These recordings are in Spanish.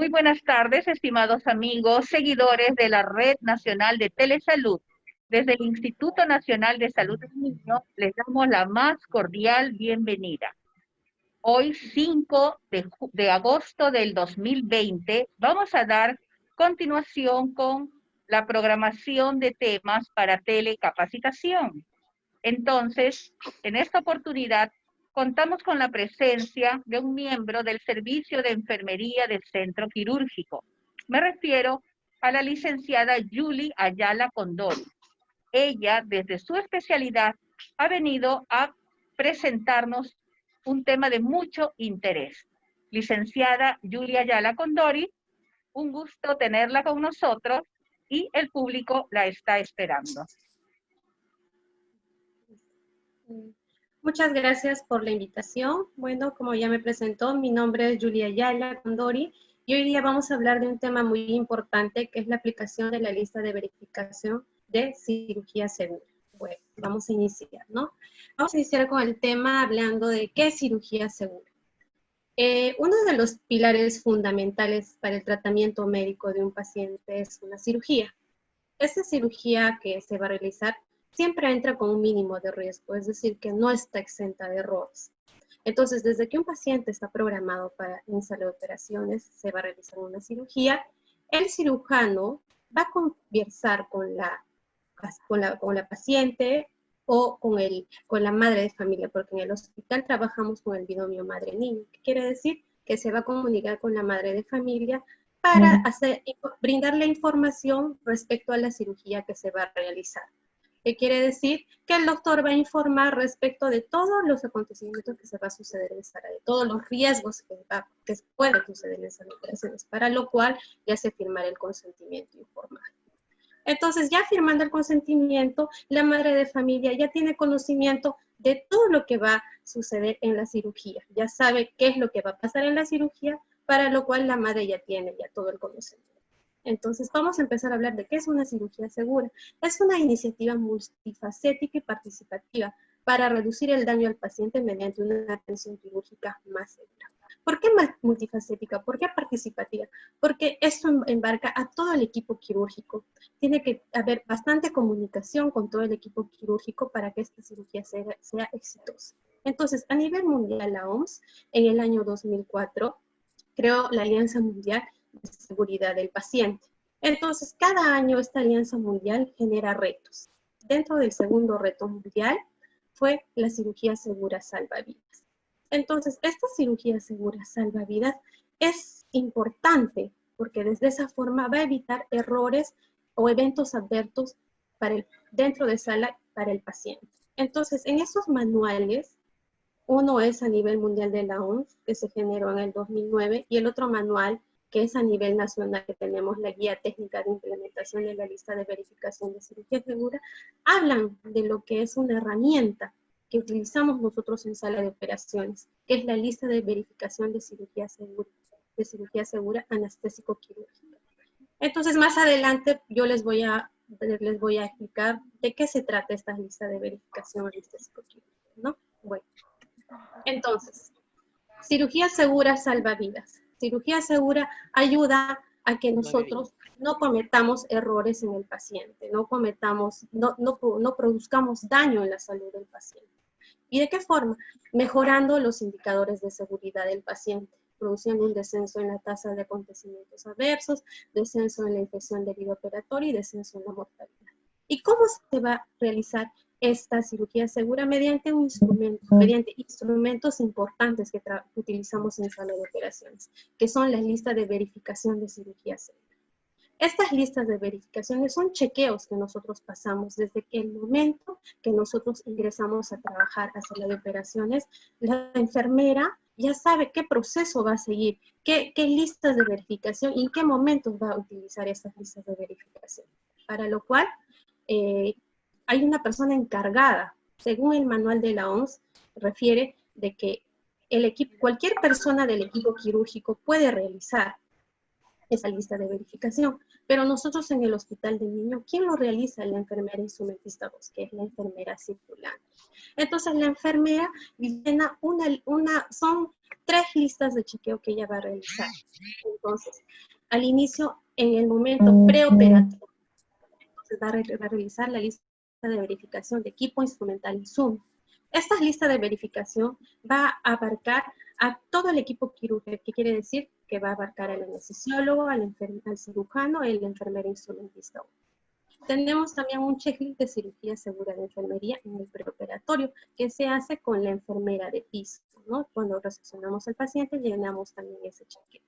Muy buenas tardes, estimados amigos, seguidores de la Red Nacional de Telesalud. Desde el Instituto Nacional de Salud del Niño les damos la más cordial bienvenida. Hoy, 5 de agosto del 2020, vamos a dar continuación con la programación de temas para telecapacitación. Entonces, en esta oportunidad, contamos con la presencia de un miembro del Servicio de Enfermería del Centro Quirúrgico. Me refiero a la licenciada Julie Ayala Condori. Ella, desde su especialidad, ha venido a presentarnos un tema de mucho interés. Licenciada Julie Ayala Condori, un gusto tenerla con nosotros y el público la está esperando. Muchas gracias por la invitación. Bueno, como ya me presentó, mi nombre es Julia Ayala Condori y hoy día vamos a hablar de un tema muy importante que es la aplicación de la lista de verificación de cirugía segura. Bueno, vamos a iniciar, ¿no? Vamos a iniciar con el tema hablando de qué es cirugía segura. Uno de los pilares fundamentales para el tratamiento médico de un paciente es una cirugía. Esta cirugía que se va a realizar siempre entra con un mínimo de riesgo, es decir, que no está exenta de errores. Entonces, desde que un paciente está programado para en sala de operaciones, se va a realizar una cirugía, el cirujano va a conversar con la paciente o con la madre de familia, porque en el hospital trabajamos con el binomio madre-niño. ¿Qué quiere decir? Que se va a comunicar con la madre de familia para brindarle información respecto a la cirugía que se va a realizar. ¿Qué quiere decir? Que el doctor va a informar respecto de todos los acontecimientos que se va a suceder en sala, de todos los riesgos que pueden suceder en sala de operaciones, para lo cual ya se firmará el consentimiento informal. Entonces, ya firmando el consentimiento, la madre de familia ya tiene conocimiento de todo lo que va a suceder en la cirugía. Ya sabe qué es lo que va a pasar en la cirugía, para lo cual la madre ya tiene todo el conocimiento. Entonces, vamos a empezar a hablar de qué es una cirugía segura. Es una iniciativa multifacética y participativa para reducir el daño al paciente mediante una atención quirúrgica más segura. ¿Por qué multifacética? ¿Por qué participativa? Porque esto embarca a todo el equipo quirúrgico. Tiene que haber bastante comunicación con todo el equipo quirúrgico para que esta cirugía sea exitosa. Entonces, a nivel mundial, la OMS, en el año 2004, creó la Alianza Mundial de Seguridad del Paciente. Entonces, cada año esta Alianza Mundial genera retos. Dentro del segundo reto mundial fue la cirugía segura salvavidas. Entonces, esta cirugía segura salvavidas es importante porque desde esa forma va a evitar errores o eventos adversos dentro de sala para el paciente. Entonces, en esos manuales, uno es a nivel mundial de la OMS, que se generó en el 2009, y el otro manual, que es a nivel nacional, que tenemos la Guía Técnica de Implementación de la Lista de Verificación de Cirugía Segura, hablan de lo que es una herramienta que utilizamos nosotros en sala de operaciones, que es la Lista de Verificación de Cirugía Segura anestésico-quirúrgica. Entonces, más adelante yo les voy a explicar de qué se trata esta lista de verificación anestésico-quirúrgica, ¿no? Bueno. Entonces, cirugía segura salva vidas. Cirugía segura ayuda a que nosotros no cometamos errores en el paciente, no produzcamos daño en la salud del paciente. ¿Y de qué forma? Mejorando los indicadores de seguridad del paciente, produciendo un descenso en la tasa de acontecimientos adversos, descenso en la infección del hilo operatorio y descenso en la mortalidad. ¿Y cómo se va a realizar esta cirugía segura? Mediante instrumentos importantes que utilizamos en sala de operaciones, que son las listas de verificación de cirugía segura. Estas listas de verificaciones son chequeos que nosotros pasamos desde que el momento que nosotros ingresamos a trabajar a sala de operaciones, la enfermera ya sabe qué proceso va a seguir, qué listas de verificación y en qué momentos va a utilizar esas listas de verificación. Para lo cual, hay una persona encargada, según el manual de la OMS, refiere de que cualquier persona del equipo quirúrgico puede realizar esa lista de verificación. Pero nosotros en el hospital de niño, ¿quién lo realiza? La enfermera instrumentista 2, que es la enfermera circulante. Entonces la enfermera llena son 3 listas de chequeo que ella va a realizar. Entonces, al inicio, en el momento preoperatorio, entonces va a realizar la lista de verificación de equipo instrumental y Zoom. Esta lista de verificación va a abarcar a todo el equipo quirúrgico, que quiere decir que va a abarcar al anestesiólogo, al cirujano y la enfermera instrumentista. Tenemos también un checklist de cirugía segura de enfermería en el preoperatorio, que se hace con la enfermera de piso, ¿no? Cuando recepcionamos al paciente, llenamos también ese chequeo.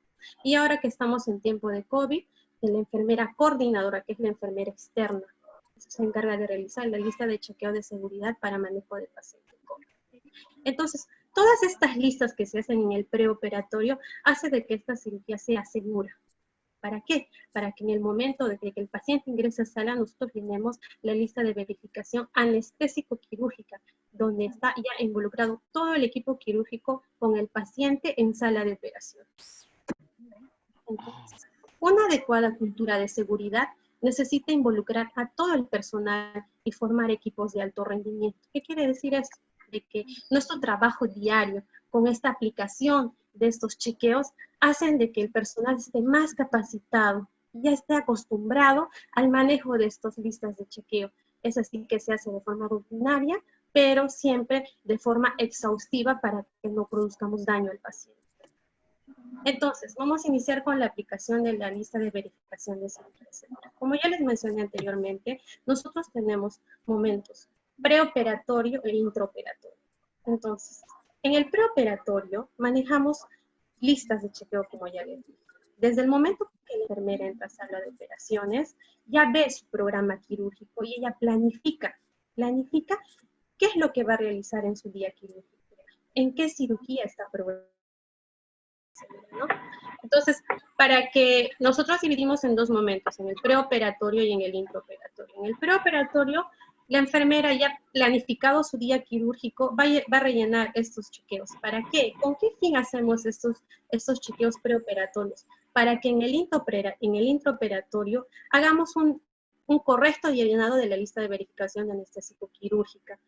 Y ahora que estamos en tiempo de COVID, la enfermera coordinadora, que es la enfermera externa, se encarga de realizar la lista de chequeo de seguridad para manejo de pacientes COVID. Entonces, todas estas listas que se hacen en el preoperatorio hace de que esta cirugía sea segura. ¿Para qué? Para que en el momento de que el paciente ingrese a sala, nosotros tenemos la lista de verificación anestésico-quirúrgica, donde está ya involucrado todo el equipo quirúrgico con el paciente en sala de operaciones. Entonces, una adecuada cultura de seguridad necesita involucrar a todo el personal y formar equipos de alto rendimiento. ¿Qué quiere decir esto? De que nuestro trabajo diario con esta aplicación de estos chequeos hacen de que el personal esté más capacitado, ya esté acostumbrado al manejo de estas listas de chequeo. Es así que se hace de forma rutinaria, pero siempre de forma exhaustiva para que no produzcamos daño al paciente. Entonces, vamos a iniciar con la aplicación de la lista de verificación de cirugía segura. Como ya les mencioné anteriormente, nosotros tenemos momentos preoperatorio e intraoperatorio. Entonces, en el preoperatorio manejamos listas de chequeo, como ya les dije. Desde el momento que la enfermera entra a sala de operaciones, ya ve su programa quirúrgico y ella planifica qué es lo que va a realizar en su día quirúrgico, en qué cirugía está programada, ¿no? Entonces, para que nosotros dividimos en 2 momentos, en el preoperatorio y en el intraoperatorio. En el preoperatorio, la enfermera ya planificado su día quirúrgico va a rellenar estos chequeos. ¿Para qué? ¿Con qué fin hacemos estos chequeos preoperatorios? Para que en el intraoperatorio hagamos un correcto llenado de la lista de verificación de anestésico quirúrgica.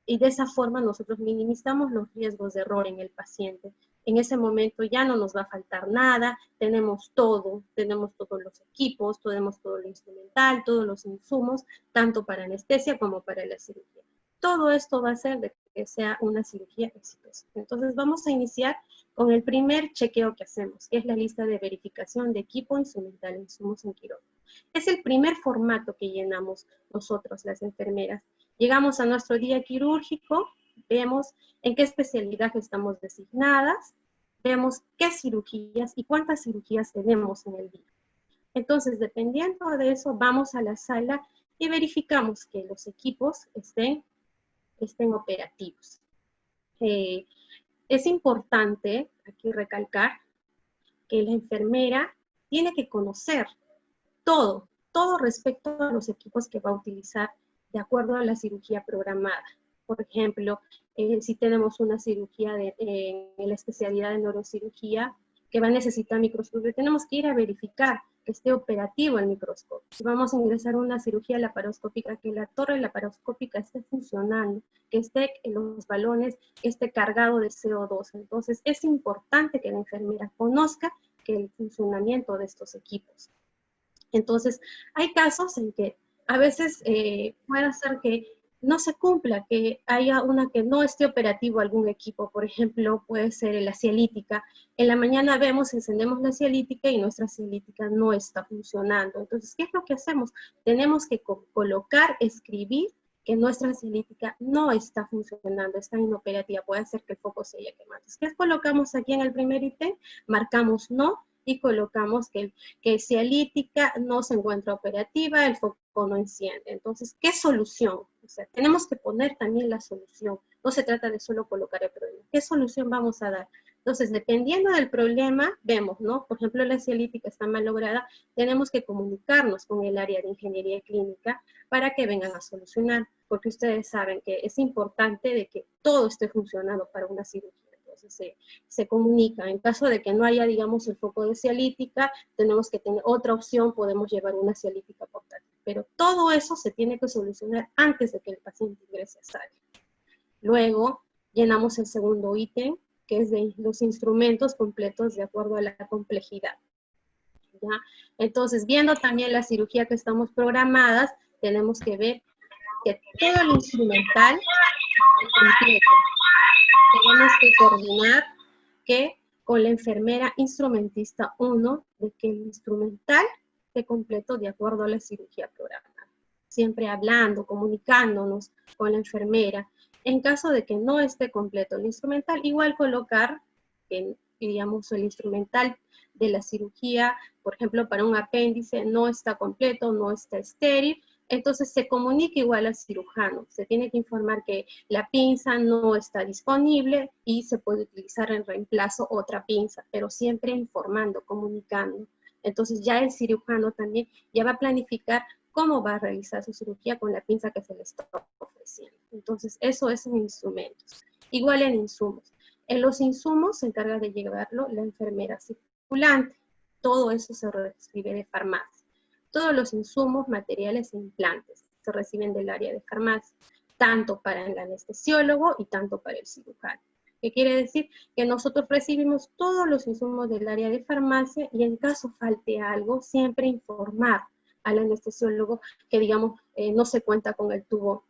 Y de esa forma nosotros minimizamos los riesgos de error en el paciente. En ese momento ya no nos va a faltar nada, tenemos todos los equipos, tenemos todo lo instrumental, todos los insumos, tanto para anestesia como para la cirugía. Todo esto va a hacer de que sea una cirugía exitosa. Entonces vamos a iniciar con el primer chequeo que hacemos, que es la lista de verificación de equipo instrumental e insumos en quirófano. Es el primer formato que llenamos nosotros, las enfermeras. Llegamos a nuestro día quirúrgico, vemos en qué especialidad estamos designadas, vemos qué cirugías y cuántas cirugías tenemos en el día. Entonces, dependiendo de eso, vamos a la sala y verificamos que los equipos estén operativos. Es importante aquí recalcar que la enfermera tiene que conocer todo respecto a los equipos que va a utilizar de acuerdo a la cirugía programada. Por ejemplo, si tenemos una cirugía en la especialidad de neurocirugía que va a necesitar microscopio, tenemos que ir a verificar que esté operativo el microscopio. Si vamos a ingresar una cirugía laparoscópica, que la torre laparoscópica esté funcionando, que esté en los balones, que esté cargado de CO2. Entonces, es importante que la enfermera conozca que el funcionamiento de estos equipos. Entonces, hay casos en que a veces puede ser que no se cumpla, que haya una que no esté operativo algún equipo. Por ejemplo, puede ser la cialítica. En la mañana encendemos la cialítica y nuestra cialítica no está funcionando. Entonces, ¿qué es lo que hacemos? Tenemos que escribir que nuestra cialítica no está funcionando, está inoperativa. Puede ser que el foco se haya quemado. Entonces, ¿qué colocamos aquí en el primer ítem? Marcamos no, y colocamos que cialítica no se encuentra operativa, el foco no enciende. Entonces, ¿qué solución? O sea, tenemos que poner también la solución. No se trata de solo colocar el problema. ¿Qué solución vamos a dar? Entonces, dependiendo del problema, vemos, ¿no? Por ejemplo, la cialítica está mal lograda, tenemos que comunicarnos con el área de ingeniería clínica para que vengan a solucionar, porque ustedes saben que es importante de que todo esté funcionando para una cirugía. entonces se comunica. En caso de que no haya, digamos, el foco de cialítica, tenemos que tener otra opción, podemos llevar una cialítica portátil. Pero todo eso se tiene que solucionar antes de que el paciente ingrese a sala. Luego, llenamos el segundo ítem, que es de los instrumentos completos de acuerdo a la complejidad. ¿Ya? Entonces, viendo también la cirugía que estamos programadas, tenemos que ver que todo el instrumental es completo. Tenemos que coordinar que con la enfermera instrumentista 1, de que el instrumental esté completo de acuerdo a la cirugía programada. Siempre hablando, comunicándonos con la enfermera. En caso de que no esté completo el instrumental, igual colocar, digamos, el instrumental de la cirugía, por ejemplo, para un apéndice, no está completo, no está estéril, entonces se comunica igual al cirujano. Se tiene que informar que la pinza no está disponible y se puede utilizar en reemplazo otra pinza, pero siempre informando, comunicando. Entonces ya el cirujano también ya va a planificar cómo va a realizar su cirugía con la pinza que se le está ofreciendo. Entonces eso es en instrumentos. Igual en insumos. En los insumos se encarga de llevarlo la enfermera circulante. Todo eso se recibe de farmacia. Todos los insumos, materiales e implantes se reciben del área de farmacia, tanto para el anestesiólogo y tanto para el cirujano. ¿Qué quiere decir? Que nosotros recibimos todos los insumos del área de farmacia y en caso falte algo, siempre informar al anestesiólogo que, digamos, no se cuenta con el tubo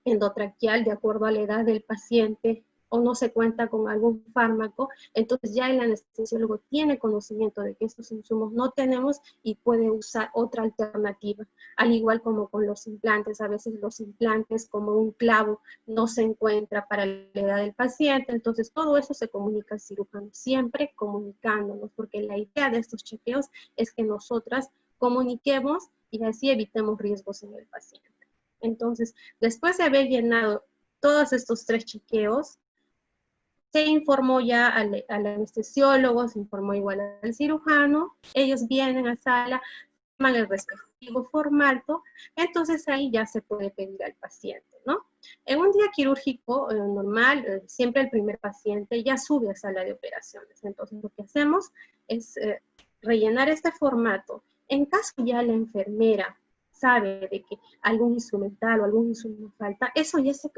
endotraqueal de acuerdo a la edad del paciente, o no se cuenta con algún fármaco, entonces ya el anestesiólogo tiene conocimiento de que estos insumos no tenemos y puede usar otra alternativa, al igual como con los implantes. A veces los implantes como un clavo no se encuentra para la edad del paciente, entonces todo eso se comunica al cirujano, siempre comunicándonos, porque la idea de estos chequeos es que nosotras comuniquemos y así evitemos riesgos en el paciente. Entonces, después de haber llenado todos estos 3 chequeos, se informó ya al anestesiólogo, se informó igual al cirujano, ellos vienen a sala, toman el respectivo formato, entonces ahí ya se puede pedir al paciente, ¿no? En un día quirúrgico normal, siempre el primer paciente ya sube a sala de operaciones, entonces lo que hacemos es rellenar este formato. En caso ya la enfermera sabe de que algún instrumental o algún insumo falta, eso ya se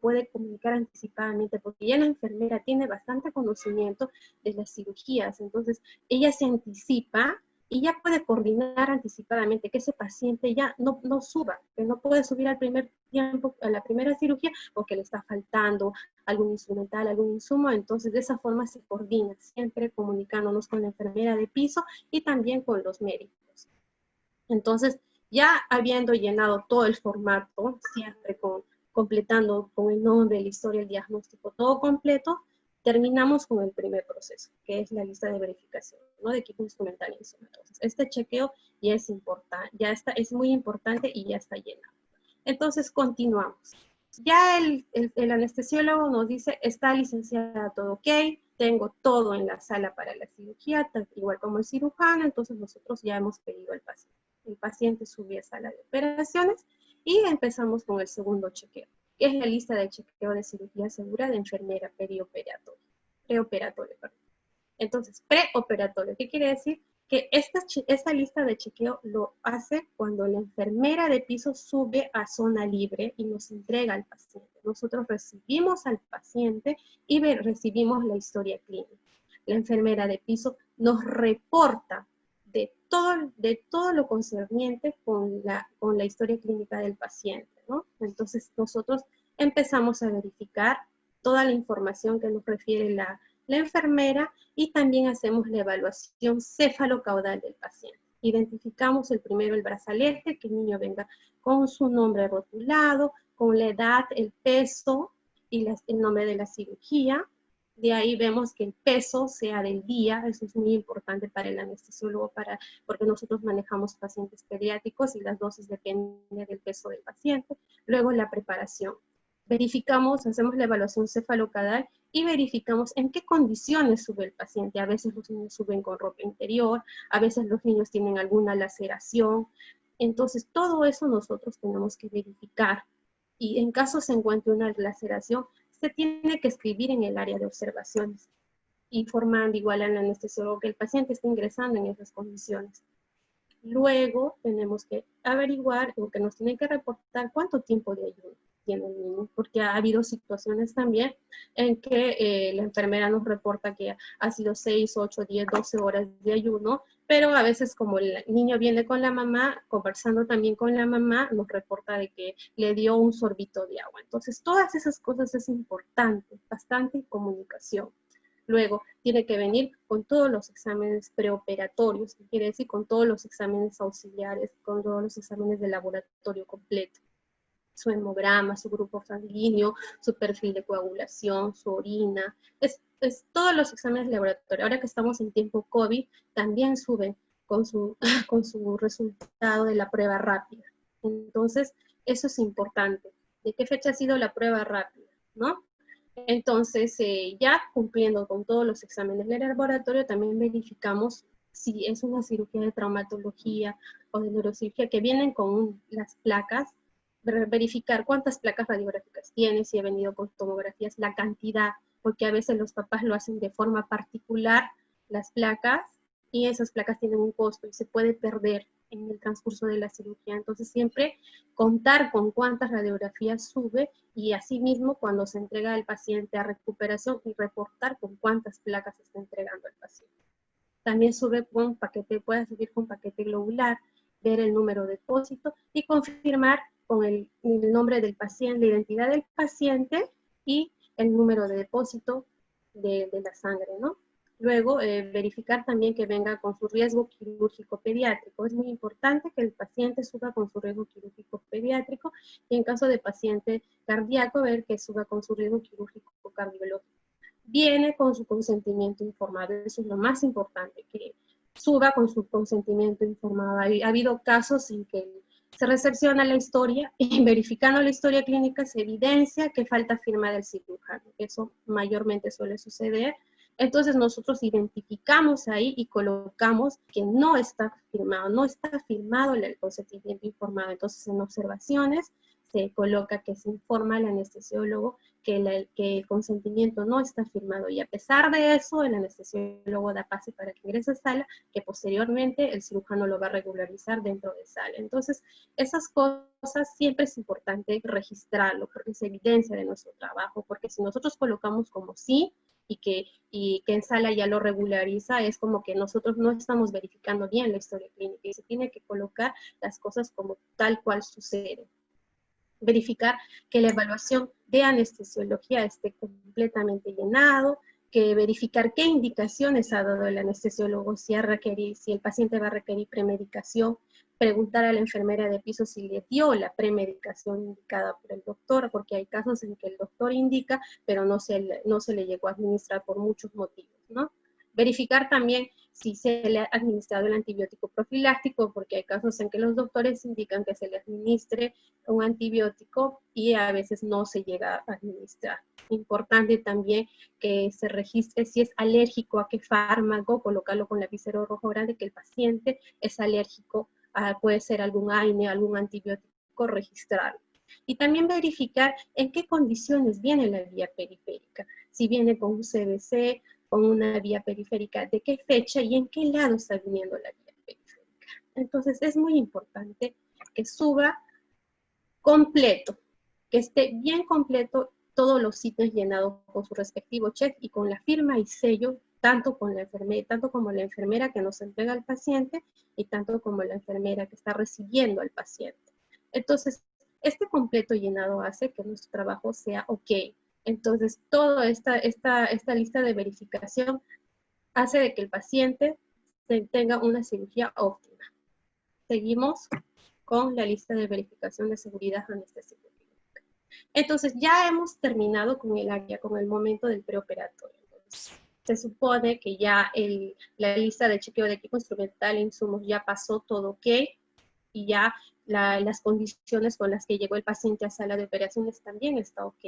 puede comunicar anticipadamente, porque ya la enfermera tiene bastante conocimiento de las cirugías, entonces ella se anticipa y ya puede coordinar anticipadamente que ese paciente ya no suba, que no puede subir al primer tiempo, a la primera cirugía, porque le está faltando algún instrumental, algún insumo, entonces de esa forma se coordina, siempre comunicándonos con la enfermera de piso y también con los médicos. Entonces, ya habiendo llenado todo el formato, siempre completando con el nombre, la historia, el diagnóstico, todo completo, terminamos con el primer proceso, que es la lista de verificación, ¿no? De equipo instrumental y insumo. Entonces, este chequeo ya es importante, es muy importante y ya está llenado. Entonces, continuamos. Ya el anestesiólogo nos dice, está licenciada, todo ok, tengo todo en la sala para la cirugía, igual como el cirujano, entonces nosotros ya hemos pedido al paciente. El paciente sube a sala de operaciones y empezamos con el segundo chequeo, que es la lista de chequeo de cirugía segura de enfermera preoperatorio. Entonces, preoperatorio, ¿qué quiere decir? Que esta lista de chequeo lo hace cuando la enfermera de piso sube a zona libre y nos entrega al paciente. Nosotros recibimos al paciente y recibimos la historia clínica. La enfermera de piso nos reporta de todo lo concerniente con la historia clínica del paciente, ¿no? Entonces nosotros empezamos a verificar toda la información que nos refiere la enfermera y también hacemos la evaluación cefalocaudal del paciente. Identificamos primero el brazalete, que el niño venga con su nombre rotulado, con la edad, el peso y el nombre de la cirugía. De ahí vemos que el peso sea del día, eso es muy importante para el anestesiólogo, porque nosotros manejamos pacientes pediátricos y las dosis dependen del peso del paciente. Luego la preparación. Verificamos, hacemos la evaluación cefalocaudal y verificamos en qué condiciones sube el paciente. A veces los niños suben con ropa interior, a veces los niños tienen alguna laceración. Entonces todo eso nosotros tenemos que verificar. Y en caso se encuentre una laceración, se tiene que escribir en el área de observaciones, informando igual al anestesiólogo que el paciente está ingresando en esas condiciones. Luego tenemos que averiguar o que nos tienen que reportar cuánto tiempo de ayuno tiene el niño, porque ha habido situaciones también en que la enfermera nos reporta que ha sido 6, 8, 10, 12 horas de ayuno, pero a veces como el niño viene con la mamá, conversando también con la mamá, nos reporta de que le dio un sorbito de agua. Entonces, todas esas cosas es importante, bastante comunicación. Luego, tiene que venir con todos los exámenes preoperatorios, que quiere decir con todos los exámenes auxiliares, con todos los exámenes de laboratorio completo. Su hemograma, su grupo sanguíneo, su perfil de coagulación, su orina, es todos los exámenes de laboratorio. Ahora que estamos en tiempo COVID, también suben con su, con su resultado de la prueba rápida. Entonces, eso es importante. ¿De qué fecha ha sido la prueba rápida? ¿No? Entonces, ya cumpliendo con todos los exámenes del laboratorio, también verificamos si es una cirugía de traumatología o de neurocirugía que vienen con las placas, verificar cuántas placas radiográficas tiene, si ha venido con tomografías, la cantidad, porque a veces los papás lo hacen de forma particular, las placas, y esas placas tienen un costo y se puede perder en el transcurso de la cirugía. Entonces siempre contar con cuántas radiografías sube y asimismo cuando se entrega al paciente a recuperación y reportar con cuántas placas está entregando el paciente. También sube con paquete, puede subir con paquete globular, ver el número de depósito y confirmar con el nombre del paciente, la identidad del paciente y el número de depósito de la sangre, ¿no? Luego, verificar también que venga con su riesgo quirúrgico pediátrico. Es muy importante que el paciente suba con su riesgo quirúrgico pediátrico y en caso de paciente cardíaco, ver que suba con su riesgo quirúrgico cardiológico. Viene con su consentimiento informado, eso es lo más importante, que suba con su consentimiento informado. Ha habido casos en que se recepciona la historia y verificando la historia clínica se evidencia que falta firma del cirujano. Eso mayormente suele suceder. Entonces nosotros identificamos ahí y colocamos que no está firmado el consentimiento informado. Entonces en observaciones se coloca que se informa al anestesiólogo que el consentimiento no está firmado y a pesar de eso el anestesiólogo da pase para que ingrese a sala, que posteriormente el cirujano lo va a regularizar dentro de sala. Entonces esas cosas siempre es importante registrarlo porque es evidencia de nuestro trabajo, porque si nosotros colocamos como sí, y que en sala ya lo regulariza, es como que nosotros no estamos verificando bien la historia clínica y se tiene que colocar las cosas como tal cual sucede. Verificar que la evaluación de anestesiología esté completamente llenado, que verificar qué indicaciones ha dado el anestesiólogo, si el paciente va a requerir premedicación, preguntar a la enfermera de piso si le dio la premedicación indicada por el doctor, porque hay casos en que el doctor indica, pero no se le llegó a administrar por muchos motivos, ¿no? Verificar también si se le ha administrado el antibiótico profiláctico, porque hay casos en que los doctores indican que se le administre un antibiótico y a veces no se llega a administrar. Importante también que se registre si es alérgico a qué fármaco, colocarlo con lapicero rojo grande, que el paciente es alérgico a, puede ser algún AINE, algún antibiótico, registrarlo. Y también verificar en qué condiciones viene la vía periférica, si viene con un CBC, con una vía periférica, de qué fecha y en qué lado está viniendo la vía periférica. Entonces es muy importante que suba completo, que esté bien completo todos los sitios llenados con su respectivo check y con la firma y sello, tanto como la enfermera que nos entrega al paciente y tanto como la enfermera que está recibiendo al paciente. Entonces, este completo llenado hace que nuestro trabajo sea ok. Entonces, toda esta lista de verificación hace de que el paciente tenga una cirugía óptima. Seguimos con la lista de verificación de seguridad anestesiológica. Entonces, ya hemos terminado con el área, con el momento del preoperatorio. Entonces, se supone que ya la lista de chequeo de equipo instrumental e insumos ya pasó todo ok, y ya las condiciones con las que llegó el paciente a sala de operaciones también está ok.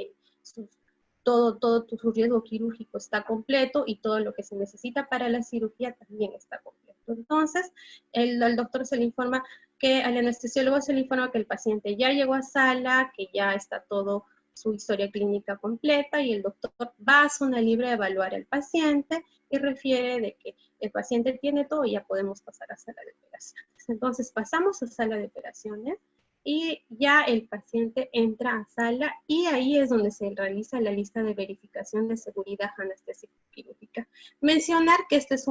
Todo su riesgo quirúrgico está completo y todo lo que se necesita para la cirugía también está completo. Entonces, al doctor se le informa al anestesiólogo se le informa que el paciente ya llegó a sala, que ya está todo su historia clínica completa y el doctor va a zona libre a evaluar al paciente y refiere de que el paciente tiene todo y ya podemos pasar a sala de operaciones. Entonces pasamos a sala de operaciones y ya el paciente entra a sala y ahí es donde se realiza la lista de verificación de seguridad anestésico-quirúrgica. Mencionar que este es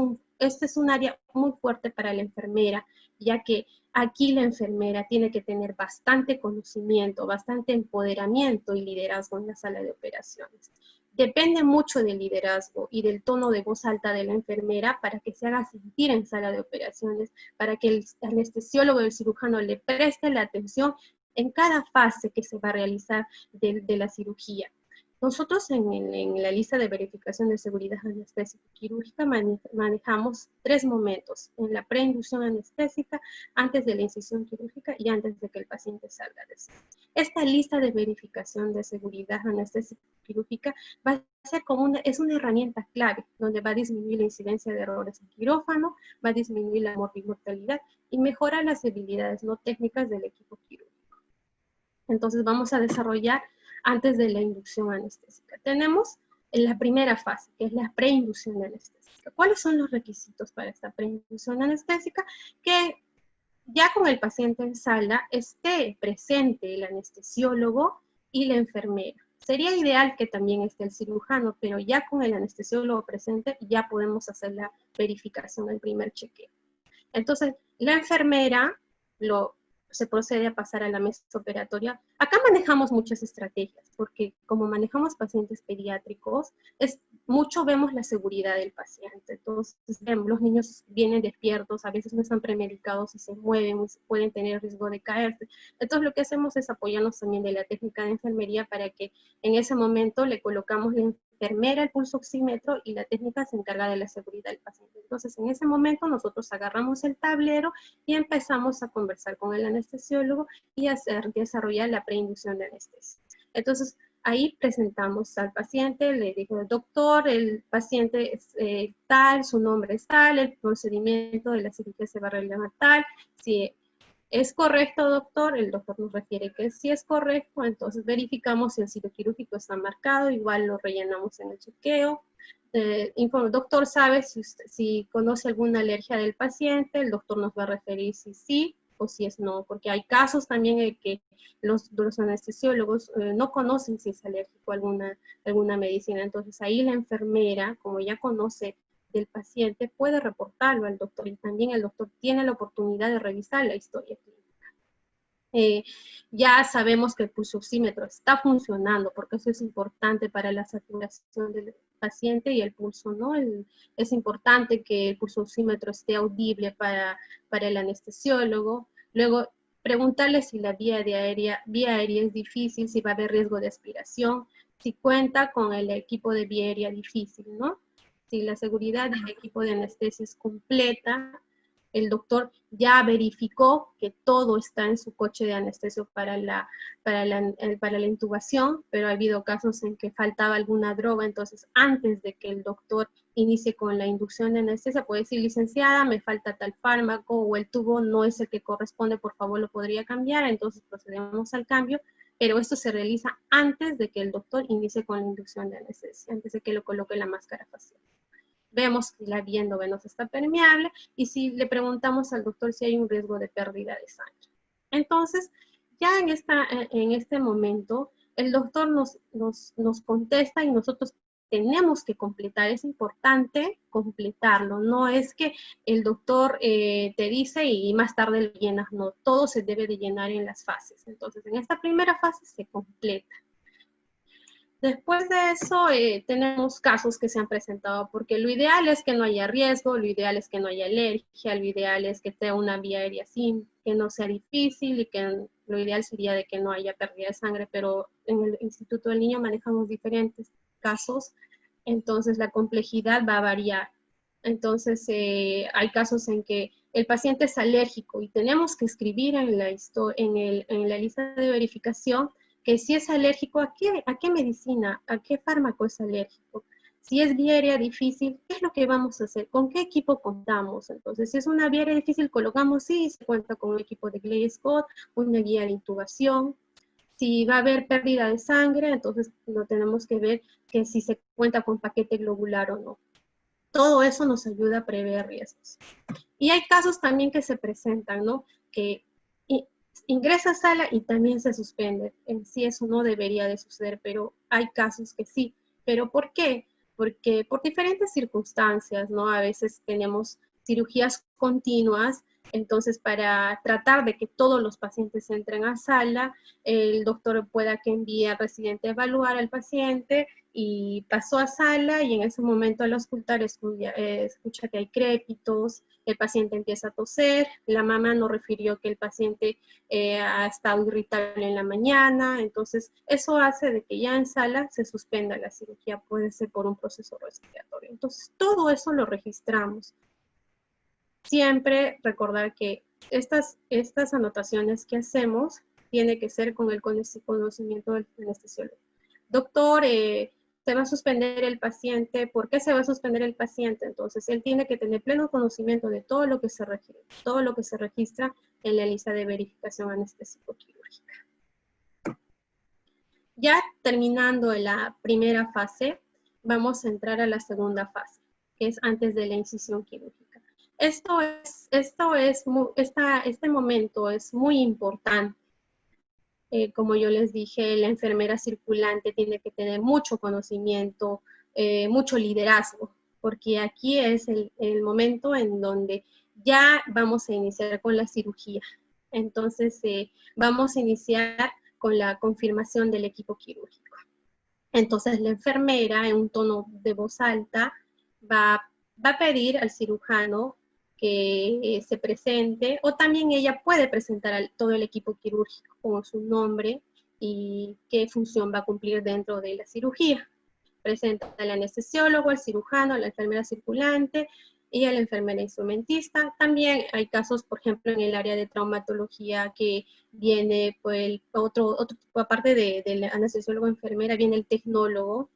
un área muy fuerte para la enfermera, ya que aquí la enfermera tiene que tener bastante conocimiento, bastante empoderamiento y liderazgo en la sala de operaciones. Depende mucho del liderazgo y del tono de voz alta de la enfermera para que se haga sentir en sala de operaciones, para que el anestesiólogo o el cirujano le preste la atención en cada fase que se va a realizar de la cirugía. Nosotros en la lista de verificación de seguridad anestésica quirúrgica manejamos 3 momentos, en la preinducción anestésica, antes de la incisión quirúrgica y antes de que el paciente salga de sala. Esta lista de verificación de seguridad anestésica quirúrgica va a ser es una herramienta clave, donde va a disminuir la incidencia de errores en quirófano, va a disminuir la mortalidad y mejora las habilidades no técnicas del equipo quirúrgico. Entonces vamos a desarrollar antes de la inducción anestésica. Tenemos la primera fase, que es la preinducción anestésica. ¿Cuáles son los requisitos para esta preinducción anestésica? Que ya con el paciente en sala esté presente el anestesiólogo y la enfermera. Sería ideal que también esté el cirujano, pero ya con el anestesiólogo presente ya podemos hacer la verificación, el primer chequeo. Entonces, la enfermera se procede a pasar a la mesa operatoria. Acá manejamos muchas estrategias, porque como manejamos pacientes pediátricos, vemos la seguridad del paciente. Entonces, los niños vienen despiertos, a veces no están premedicados y se mueven, pueden tener riesgo de caerse. Entonces, lo que hacemos es apoyarnos también de la técnica de enfermería para que en ese momento le colocamos la enfermera el pulso oxímetro y la técnica se encarga de la seguridad del paciente. Entonces, en ese momento nosotros agarramos el tablero y empezamos a conversar con el anestesiólogo y desarrollar la preinducción de anestesia. Entonces, ahí presentamos al paciente, le digo, doctor, el paciente es tal, su nombre es tal, el procedimiento de la cirugía se va a realizar tal, si ¿es correcto, doctor? El doctor nos refiere que sí es correcto, entonces verificamos si el sitio quirúrgico está marcado, igual lo rellenamos en el chequeo. Doctor, ¿sabe si conoce alguna alergia del paciente? El doctor nos va a referir si sí o si es no, porque hay casos también en que los anestesiólogos no conocen si es alérgico a alguna medicina, entonces ahí la enfermera, como ya conoce del paciente, puede reportarlo al doctor y también el doctor tiene la oportunidad de revisar la historia clínica. Ya sabemos que el pulso oxímetro está funcionando, porque eso es importante para la saturación del paciente y el pulso, ¿no? Es importante que el pulso oxímetro esté audible para el anestesiólogo. Luego, preguntarle si la vía aérea es difícil, si va a haber riesgo de aspiración, si cuenta con el equipo de vía aérea difícil, ¿no? Si la seguridad del equipo de anestesia es completa, el doctor ya verificó que todo está en su coche de anestesio para la intubación, pero ha habido casos en que faltaba alguna droga, entonces antes de que el doctor inicie con la inducción de anestesia, puede decir, licenciada, me falta tal fármaco, o el tubo no es el que corresponde, por favor lo podría cambiar, entonces procedemos al cambio, pero esto se realiza antes de que el doctor inicie con la inducción de anestesia, antes de que lo coloque la máscara facial. Vemos que la vía endovenosa está permeable y si le preguntamos al doctor si hay un riesgo de pérdida de sangre. Entonces, ya en este momento, el doctor nos contesta y nosotros tenemos que completar, es importante completarlo, no es que el doctor te dice y más tarde lo llenas, no, todo se debe de llenar en las fases. Entonces, en esta primera fase se completa. Después de eso, tenemos casos que se han presentado, porque lo ideal es que no haya riesgo, lo ideal es que no haya alergia, lo ideal es que sea una vía aérea sin, que no sea difícil y que lo ideal sería de que no haya pérdida de sangre, pero en el Instituto del Niño manejamos diferentes casos, entonces la complejidad va a variar. Entonces, hay casos en que el paciente es alérgico y tenemos que escribir en la lista de verificación que si es alérgico, ¿a qué medicina, a qué fármaco es alérgico? Si es vía aérea difícil, ¿qué es lo que vamos a hacer? ¿Con qué equipo contamos? Entonces, si es una vía aérea difícil, colocamos, sí, se cuenta con un equipo de Glade Scott, una guía de intubación. Si va a haber pérdida de sangre, entonces no tenemos que ver que si se cuenta con paquete globular o no. Todo eso nos ayuda a prever riesgos. Y hay casos también que se presentan, ¿no? Que ingresa a sala y también se suspende. En sí eso no debería de suceder, pero hay casos que sí. ¿Pero por qué? Porque por diferentes circunstancias, ¿no? A veces tenemos cirugías continuas, entonces para tratar de que todos los pacientes entren a sala, el doctor pueda que envíe al residente a evaluar al paciente y pasó a sala y en ese momento al auscultar escucha que hay crépitos, el paciente empieza a toser, la mamá nos refirió que el paciente ha estado irritable en la mañana, entonces eso hace de que ya en sala se suspenda la cirugía, puede ser por un proceso respiratorio. Entonces todo eso lo registramos. Siempre recordar que estas anotaciones que hacemos tiene que ser con el conocimiento del anestesiólogo. Doctor, se va a suspender el paciente. ¿Por qué se va a suspender el paciente? Entonces, él tiene que tener pleno conocimiento de todo lo que se registra en la lista de verificación anestésico-quirúrgica. Ya terminando la primera fase, vamos a entrar a la segunda fase, que es antes de la incisión quirúrgica. Este momento es muy importante. Como yo les dije, la enfermera circulante tiene que tener mucho conocimiento, mucho liderazgo, porque aquí es el momento en donde ya vamos a iniciar con la cirugía. Entonces, vamos a iniciar con la confirmación del equipo quirúrgico. Entonces, la enfermera, en un tono de voz alta, va a pedir al cirujano que se presente, o también ella puede presentar a todo el equipo quirúrgico con su nombre y qué función va a cumplir dentro de la cirugía. Presenta al anestesiólogo, al cirujano, a la enfermera circulante y a la enfermera instrumentista. También hay casos, por ejemplo, en el área de traumatología que viene pues, otro tipo, aparte del anestesiólogo enfermera, viene el tecnólogo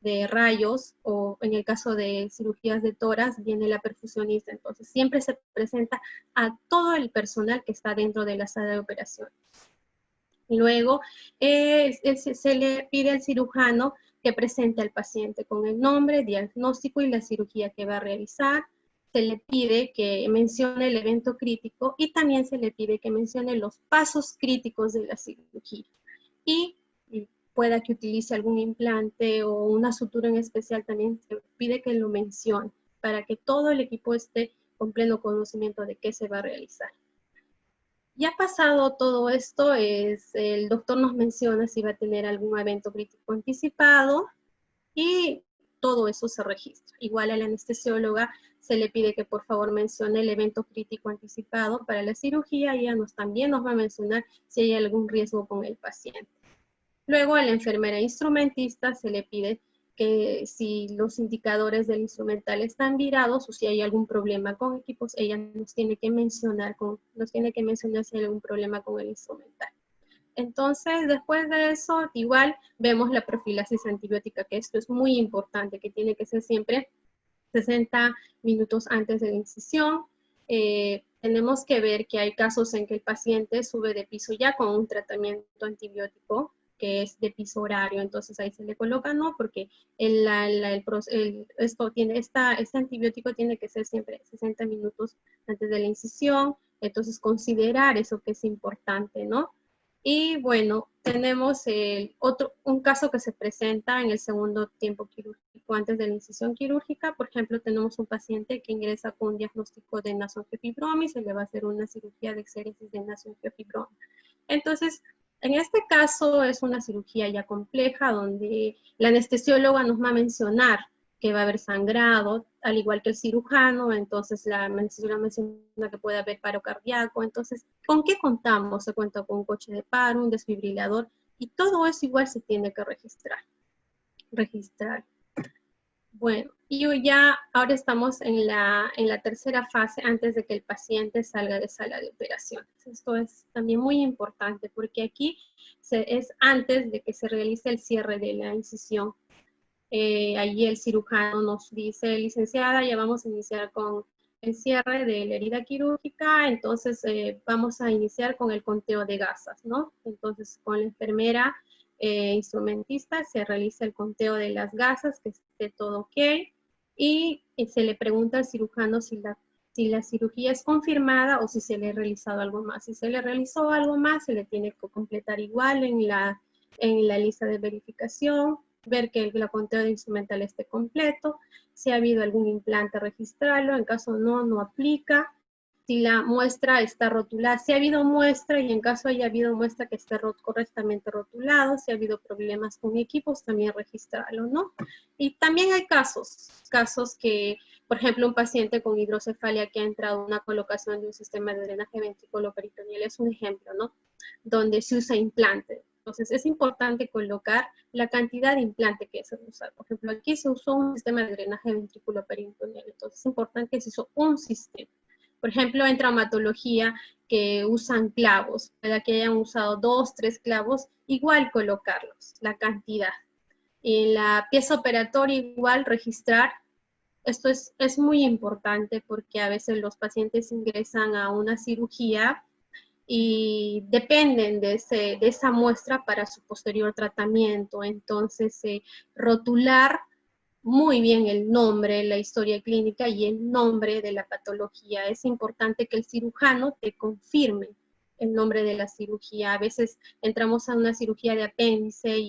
de rayos, o en el caso de cirugías de tórax viene la perfusionista. Entonces siempre se presenta a todo el personal que está dentro de la sala de operación. Luego se le pide al cirujano que presente al paciente con el nombre, diagnóstico y la cirugía que va a realizar. Se le pide que mencione el evento crítico y también se le pide que mencione los pasos críticos de la cirugía. Y pueda que utilice algún implante o una sutura en especial, también se pide que lo mencione para que todo el equipo esté con pleno conocimiento de qué se va a realizar. Ya pasado todo esto, el doctor nos menciona si va a tener algún evento crítico anticipado y todo eso se registra. Igual a la anestesióloga se le pide que por favor mencione el evento crítico anticipado para la cirugía y ella también nos va a mencionar si hay algún riesgo con el paciente. Luego a la enfermera instrumentista se le pide que si los indicadores del instrumental están virados o si hay algún problema con equipos, ella nos tiene que mencionar si hay algún problema con el instrumental. Entonces, después de eso, igual vemos la profilaxis antibiótica, que esto es muy importante, que tiene que ser siempre 60 minutos antes de la incisión. Tenemos que ver que hay casos en que el paciente sube de piso ya con un tratamiento antibiótico, que es de piso horario, entonces ahí se le coloca, ¿no? Porque este antibiótico tiene que ser siempre 60 minutos antes de la incisión, entonces considerar eso que es importante, ¿no? Y bueno, tenemos un caso que se presenta en el segundo tiempo quirúrgico antes de la incisión quirúrgica. Por ejemplo, tenemos un paciente que ingresa con un diagnóstico de nasoangiofibroma y se le va a hacer una cirugía de exéresis de nasoangiofibroma. Entonces, en este caso es una cirugía ya compleja donde la anestesióloga nos va a mencionar que va a haber sangrado, al igual que el cirujano, entonces la anestesióloga menciona que puede haber paro cardíaco. Entonces, ¿con qué contamos? Se cuenta con un coche de paro, un desfibrilador, y todo eso igual se tiene que registrar. Bueno, y ya ahora estamos en la tercera fase antes de que el paciente salga de sala de operaciones. Esto es también muy importante porque aquí es antes de que se realice el cierre de la incisión. Allí el cirujano nos dice, licenciada, ya vamos a iniciar con el cierre de la herida quirúrgica, entonces vamos a iniciar con el conteo de gasas, ¿no? Entonces con la enfermera instrumentista se realiza el conteo de las gasas, que esté todo ok, y se le pregunta al cirujano si la cirugía es confirmada o si se le ha realizado algo más. Si se le realizó algo más, se le tiene que completar igual en la lista de verificación, ver que el conteo de instrumental esté completo, si ha habido algún implante, registrarlo, en caso no aplica. Si la muestra está rotulada, si ha habido muestra y en caso haya habido muestra que esté correctamente rotulado, si ha habido problemas con equipos, también registrarlo, ¿no? Y también hay casos que, por ejemplo, un paciente con hidrocefalia que ha entrado a una colocación de un sistema de drenaje ventrículo-peritoneal es un ejemplo, ¿no? Donde se usa implante. Entonces, es importante colocar la cantidad de implante que se usa. Por ejemplo, aquí se usó un sistema de drenaje ventrículo-peritoneal. Entonces, es importante que se usó un sistema. Por ejemplo, en traumatología, que usan clavos, para que hayan usado 2, 3 clavos, igual colocarlos, la cantidad. En la pieza operatoria, igual registrar. Esto es muy importante porque a veces los pacientes ingresan a una cirugía y dependen de esa muestra para su posterior tratamiento. Entonces, rotular muy bien el nombre, la historia clínica y el nombre de la patología. Es importante que el cirujano te confirme el nombre de la cirugía. A veces entramos a una cirugía de apéndice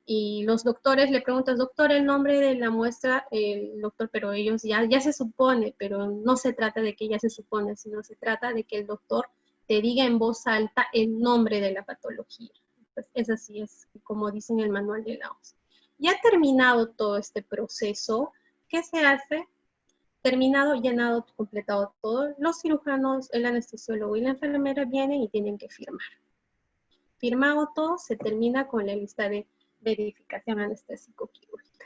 y los doctores le preguntan, doctor, el nombre de la muestra, el doctor, pero ellos ya se supone, pero no se trata de que ya se supone, sino se trata de que el doctor te diga en voz alta el nombre de la patología. Pues es así, es como dice en el manual de la OMS. Ya terminado todo este proceso, ¿qué se hace? Terminado, llenado, completado todo, los cirujanos, el anestesiólogo y la enfermera vienen y tienen que firmar. Firmado todo, se termina con la lista de verificación anestésico-quirúrgica.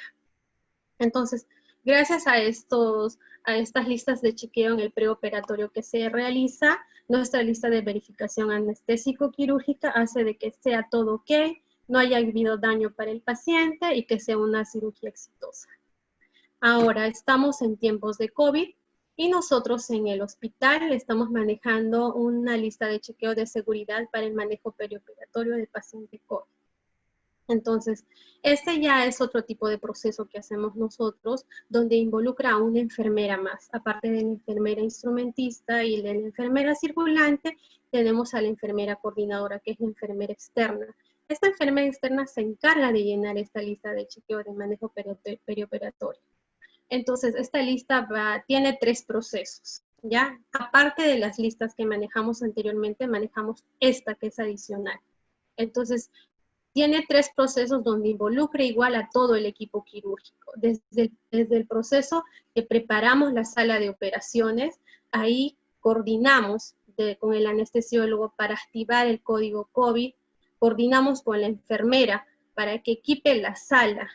Entonces, gracias a estas listas de chequeo en el preoperatorio que se realiza, nuestra lista de verificación anestésico-quirúrgica hace de que sea todo ok, no haya habido daño para el paciente y que sea una cirugía exitosa. Ahora estamos en tiempos de COVID y nosotros en el hospital estamos manejando una lista de chequeo de seguridad para el manejo perioperatorio del paciente COVID. Entonces, este ya es otro tipo de proceso que hacemos nosotros, donde involucra a una enfermera más. Aparte de la enfermera instrumentista y de la enfermera circulante, tenemos a la enfermera coordinadora, que es la enfermera externa. Esta enfermera externa se encarga de llenar esta lista de chequeo de manejo perioperatorio. Entonces, esta lista tiene 3 procesos, ¿ya? Aparte de las listas que manejamos anteriormente, manejamos esta que es adicional. Entonces, tiene 3 procesos donde involucra igual a todo el equipo quirúrgico. Desde el proceso que preparamos la sala de operaciones, ahí coordinamos con el anestesiólogo para activar el código COVID, coordinamos con la enfermera para que equipe la sala,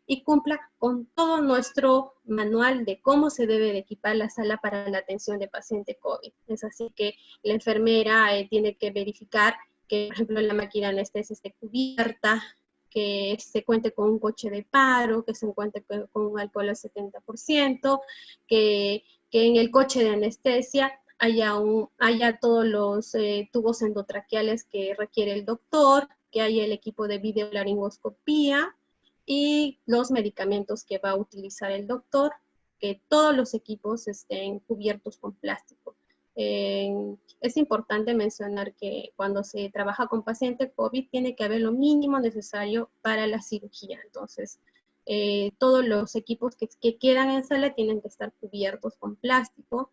y cumpla con todo nuestro manual de cómo se debe de equipar la sala para la atención de paciente COVID. Es así que la enfermera tiene que verificar que, por ejemplo, la máquina de anestesia esté cubierta, que se cuente con un coche de paro, que se cuente con un alcohol al 70%, que en el coche de anestesia haya todos los tubos endotraqueales que requiere el doctor, que haya el equipo de videolaringoscopía y los medicamentos que va a utilizar el doctor, que todos los equipos estén cubiertos con plástico. Es importante mencionar que cuando se trabaja con paciente COVID tiene que haber lo mínimo necesario para la cirugía. Entonces, todos los equipos que quedan en sala tienen que estar cubiertos con plástico.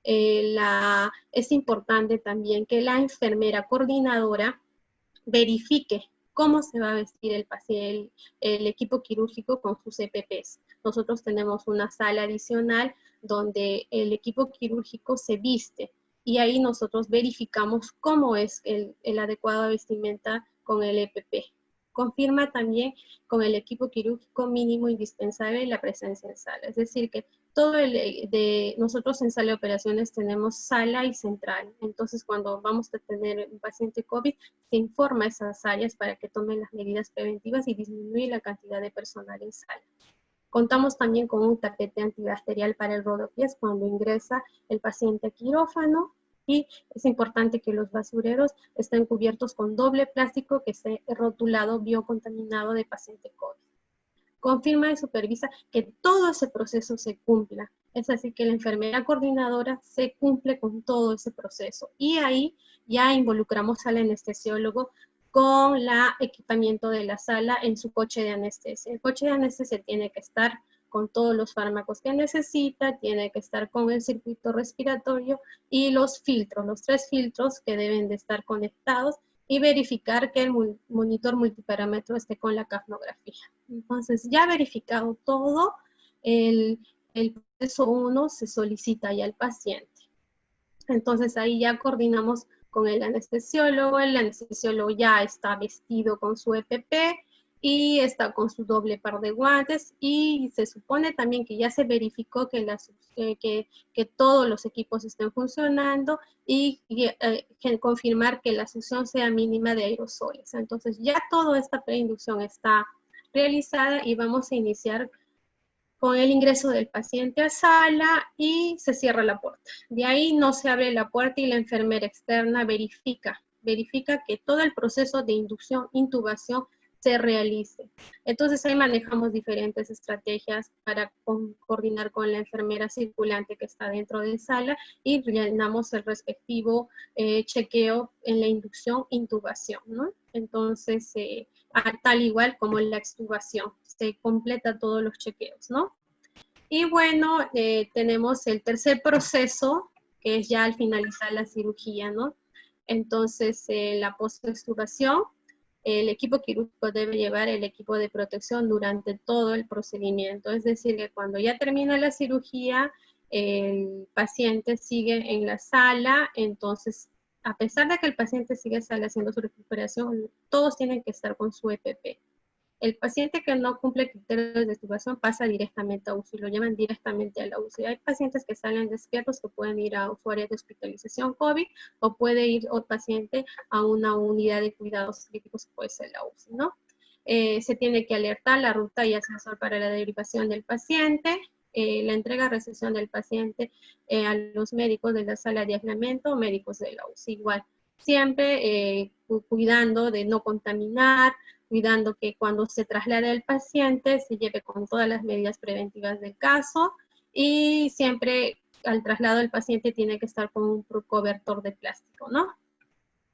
Es importante también que la enfermera coordinadora verifique cómo se va a vestir el paciente, el equipo quirúrgico con sus EPPs. Nosotros tenemos una sala adicional donde el equipo quirúrgico se viste y ahí nosotros verificamos cómo es el adecuado vestimenta con el EPP. Confirma también con el equipo quirúrgico mínimo indispensable la presencia en sala. Es decir, que nosotros en sala de operaciones tenemos sala y central. Entonces, cuando vamos a tener un paciente COVID, se informa a esas áreas para que tomen las medidas preventivas y disminuir la cantidad de personal en sala. Contamos también con un tapete antibacterial para el rodapiés cuando ingresa el paciente a quirófano, y es importante que los basureros estén cubiertos con doble plástico que esté rotulado biocontaminado de paciente COVID. Confirma y supervisa que todo ese proceso se cumpla. Es así que la enfermera coordinadora se cumple con todo ese proceso. Y ahí ya involucramos al anestesiólogo con el equipamiento de la sala en su coche de anestesia. El coche de anestesia tiene que estar con todos los fármacos que necesita, tiene que estar con el circuito respiratorio y los filtros, los 3 filtros que deben de estar conectados, y verificar que el monitor multiparámetro esté con la capnografía. Entonces, ya verificado todo, el proceso 1 se solicita ya al paciente. Entonces, ahí ya coordinamos con el anestesiólogo ya está vestido con su EPP y está con su doble par de guantes, y se supone también que ya se verificó que, que todos los equipos estén funcionando, y confirmar que la succión sea mínima de aerosoles. Entonces ya toda esta preinducción está realizada y vamos a iniciar con el ingreso del paciente a sala y se cierra la puerta. De ahí no se abre la puerta y la enfermera externa verifica que todo el proceso de inducción, intubación se realice. Entonces ahí manejamos diferentes estrategias para coordinar con la enfermera circulante que está dentro de sala, y llenamos el respectivo chequeo en la inducción, intubación, ¿no? Entonces, tal igual como la extubación, se completa todos los chequeos, ¿no? Y bueno, tenemos el tercer proceso, que es ya al finalizar la cirugía, ¿no? Entonces, la post-extubación, el equipo quirúrgico debe llevar el equipo de protección durante todo el procedimiento. Es decir, que cuando ya termina la cirugía, el paciente sigue en la sala. Entonces, a pesar de que el paciente sigue haciendo su recuperación, todos tienen que estar con su EPP. El paciente que no cumple criterios de extubación pasa directamente a UCI, lo llevan directamente a la UCI. Hay pacientes que salen despiertos que pueden ir a su área de hospitalización COVID, o puede ir otro paciente a una unidad de cuidados críticos que puede ser la UCI, ¿no? Se tiene que alertar la ruta y ascensor para la derivación del paciente, la entrega-recepción del paciente a los médicos de la sala de aislamiento o médicos de la UCI. Igual, siempre cuidando de no contaminar, cuidando que cuando se traslade el paciente se lleve con todas las medidas preventivas del caso, y siempre al traslado del paciente tiene que estar con un cobertor de plástico, ¿no?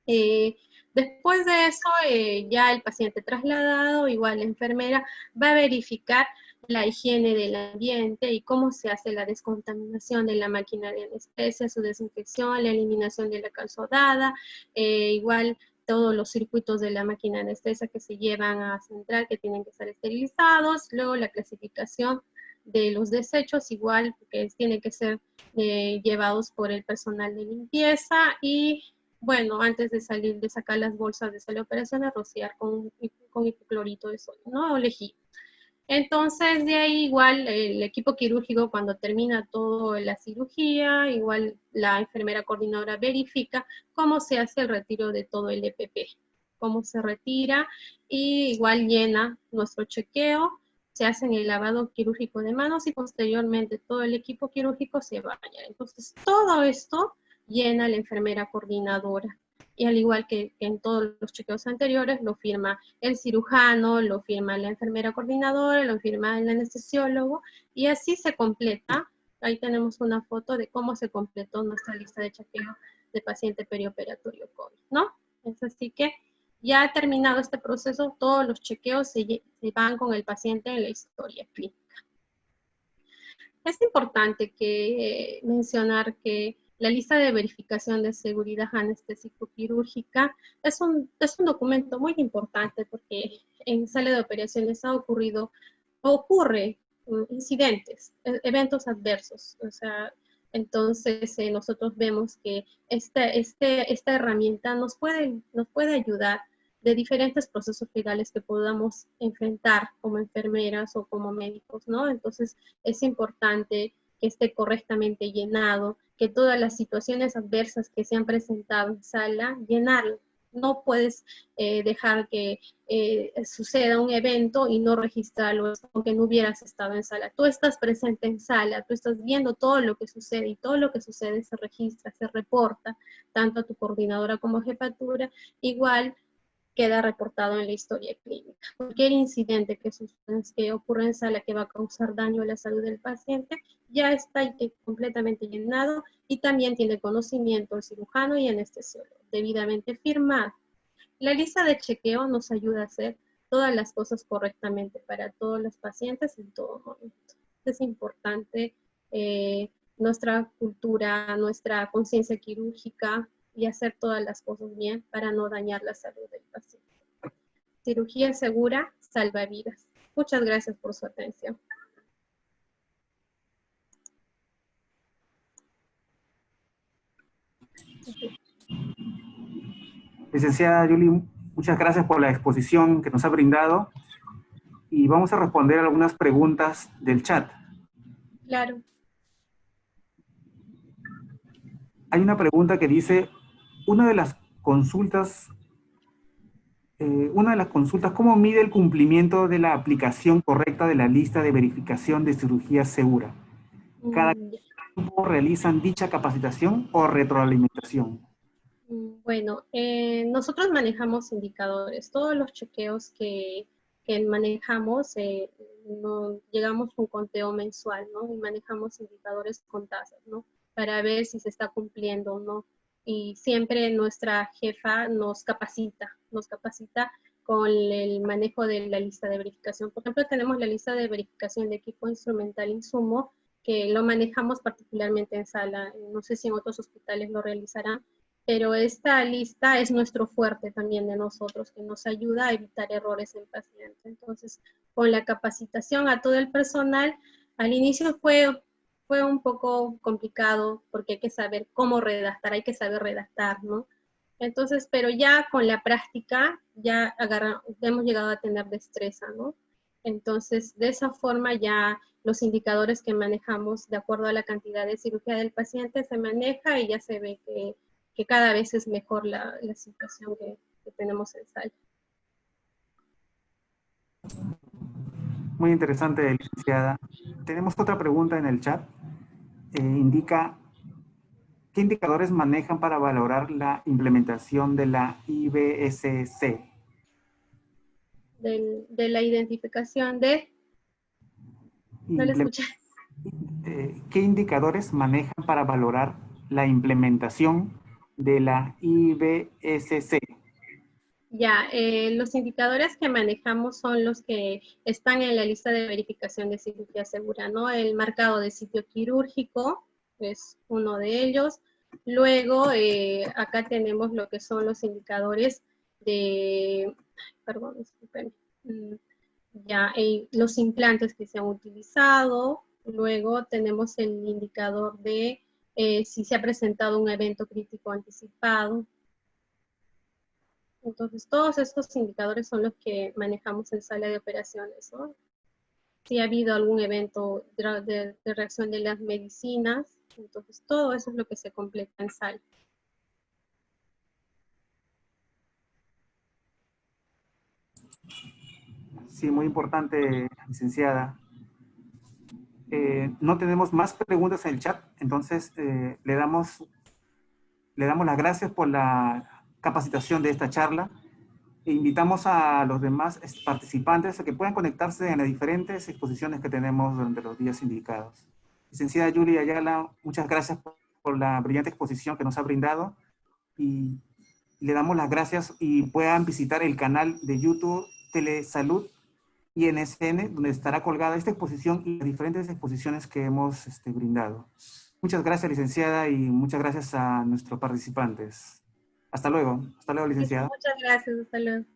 Después de eso, ya el paciente trasladado, igual la enfermera va a verificar la higiene del ambiente y cómo se hace la descontaminación de la máquina de anestesia, su desinfección, la eliminación de la cal sodada, igual todos los circuitos de la máquina de anestesia que se llevan a central, que tienen que estar esterilizados. Luego la clasificación de los desechos, igual que tienen que ser llevados por el personal de limpieza. Y bueno, antes de salir, de sacar las bolsas de sala de operaciones, rociar con hipoclorito de sodio, ¿no? O lejía. Entonces, de ahí igual el equipo quirúrgico, cuando termina toda la cirugía, igual la enfermera coordinadora verifica cómo se hace el retiro de todo el EPP, cómo se retira, y igual llena nuestro chequeo, se hace el lavado quirúrgico de manos y posteriormente todo el equipo quirúrgico se baña. Entonces, todo esto llena la enfermera coordinadora. Y al igual que en todos los chequeos anteriores, lo firma el cirujano, lo firma la enfermera coordinadora, lo firma el anestesiólogo, y así se completa. Ahí tenemos una foto de cómo se completó nuestra lista de chequeo de paciente perioperatorio COVID, ¿no? Es así que ya terminado este proceso, todos los chequeos se van con el paciente en la historia clínica. Es importante mencionar que la lista de verificación de seguridad anestésico-quirúrgica es un documento muy importante, porque en sala de operaciones ocurre incidentes, eventos adversos. O sea, entonces nosotros vemos que esta herramienta nos puede ayudar de diferentes procesos legales que podamos enfrentar como enfermeras o como médicos, ¿no? Entonces es importante que esté correctamente llenado, que todas las situaciones adversas que se han presentado en sala, llenarlo. no puedes dejar que suceda un evento y no registrarlo, aunque no hubieras estado en sala. Tú estás presente en sala, tú estás viendo todo lo que sucede y todo lo que sucede se registra, se reporta, tanto a tu coordinadora como jefatura. Igual queda reportado en la historia clínica. Cualquier incidente que ocurra en sala que va a causar daño a la salud del paciente ya está completamente llenado y también tiene conocimiento el cirujano y anestesiólogo, debidamente firmado. La lista de chequeo nos ayuda a hacer todas las cosas correctamente para todos los pacientes en todo momento. Es importante nuestra cultura, nuestra conciencia quirúrgica y hacer todas las cosas bien para no dañar la salud del paciente. Cirugía segura salva vidas. Muchas gracias por su atención. Licenciada Yuli, muchas gracias por la exposición que nos ha brindado y vamos a responder algunas preguntas del chat. Claro. Hay una pregunta que dice, una de las consultas, ¿cómo mide el cumplimiento de la aplicación correcta de la lista de verificación de cirugía segura? ¿Cada grupo realizan dicha capacitación o retroalimentación? Bueno, nosotros manejamos indicadores. Todos los chequeos que manejamos, llegamos a un conteo mensual, ¿no? Y manejamos indicadores con tasas, ¿no? Para ver si se está cumpliendo o no. Y siempre nuestra jefa nos capacita con el manejo de la lista de verificación. Por ejemplo, tenemos la lista de verificación de equipo instrumental insumo, que lo manejamos particularmente en sala. No sé si en otros hospitales lo realizarán, pero esta lista es nuestro fuerte también de nosotros, que nos ayuda a evitar errores en paciente. Entonces, con la capacitación a todo el personal, al inicio fue un poco complicado, porque hay que saber cómo redactar, hay que saber redactar, ¿no? Entonces, pero ya con la práctica, ya hemos llegado a tener destreza, ¿no? Entonces, de esa forma ya los indicadores que manejamos de acuerdo a la cantidad de cirugía del paciente se maneja y ya se ve que cada vez es mejor la situación que tenemos en sala. Muy interesante, licenciada. Tenemos otra pregunta en el chat. Indica, ¿qué indicadores manejan para valorar la implementación de la IBSC? De la identificación de... No la escuché. ¿Qué indicadores manejan para valorar la implementación de la IBSC? Ya, los indicadores que manejamos son los que están en la lista de verificación de cirugía segura, ¿no? El marcado de sitio quirúrgico es uno de ellos. Luego, acá tenemos lo que son los indicadores de, perdón, disculpen, ya, los implantes que se han utilizado. Luego tenemos el indicador de si se ha presentado un evento crítico anticipado. Entonces, todos estos indicadores son los que manejamos en sala de operaciones, ¿no? Si ha habido algún evento de reacción de las medicinas, entonces todo eso es lo que se completa en sala. Sí, muy importante, licenciada. No tenemos más preguntas en el chat, entonces le damos las gracias por la capacitación de esta charla e invitamos a los demás participantes a que puedan conectarse en las diferentes exposiciones que tenemos durante los días indicados. Licenciada Yuli Ayala, muchas gracias por la brillante exposición que nos ha brindado y le damos las gracias y puedan visitar el canal de YouTube Telesalud INSN, donde estará colgada esta exposición y las diferentes exposiciones que hemos brindado. Muchas gracias, licenciada, y muchas gracias a nuestros participantes. Hasta luego, licenciada. Muchas gracias, hasta luego.